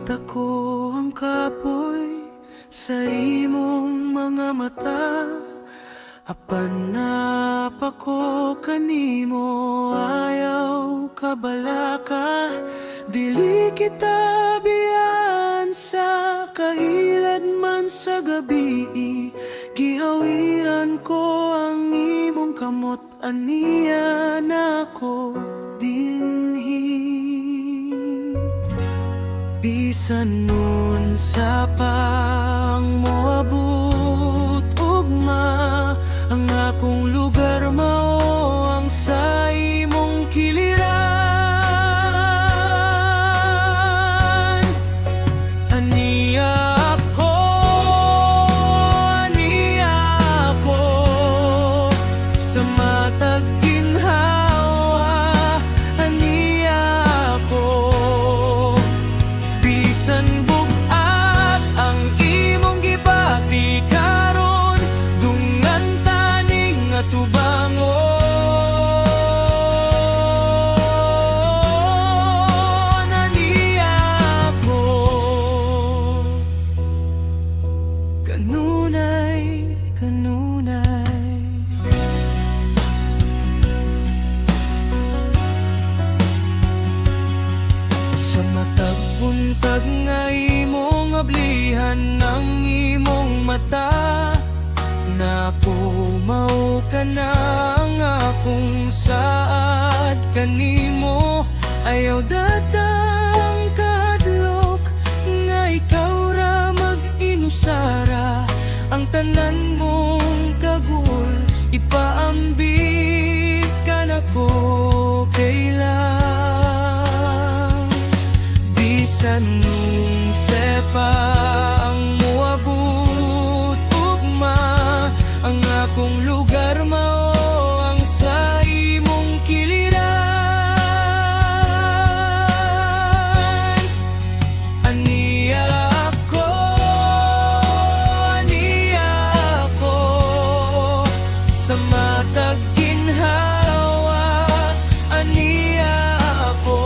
Ako ang kapoy sa imong mga mata. Apanap ako kanimo, ayaw kabalaka. Dili kita biyan sa kahilad man sa gabi. Gihawiran ko ang imong kamot, aniya na ko dinhi. Bisan nun sa pang moabot ugma, ang akong lugar mao ang sa imong kiliran. Aniya ako, aniya ako sa matag ginhawa. Aniya ako bisan bugat ang imong gibati karon, dungan taning atubangon. Aniya ako kanunay, kanunay. Sa matag buntag nga imong ablihan ng imong mata, na ako mao ka na ang akong saad kanimo. Ayaw datang kahadlok nga ikaw ra mag-inusara, ang tanan mong kagul ipaambit ka na ko kailan. Bisan nung sepa ang muabot ugma, ang akong lugar mao ang sa imong kiliran. Aniya ako, aniya ako sa matag ginhawa. Aniya ako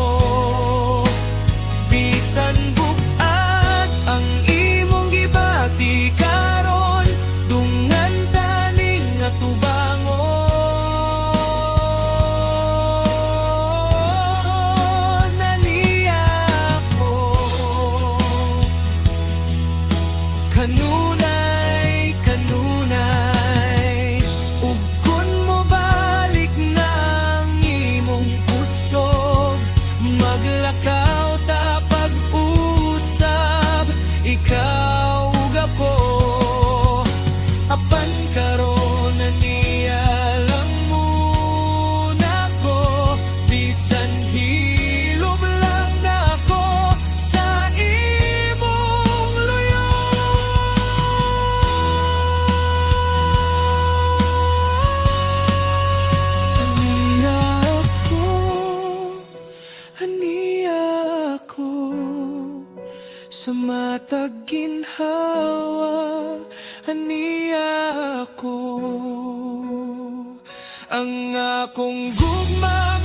bisan bugat ang imong gibati karon, dungan taning atubangon. Aniya ako kanunay, kanunay. Ug kun mo balik na ang imong kusog, maglakaw ta pag-usab, ikaw ug ako. Apan karon aniya lang muna ko, bisan hilob lang nako sa imong luyon. Aniya ako, aniya ako sa matag ginhawa. Aniya ako ang akong gugma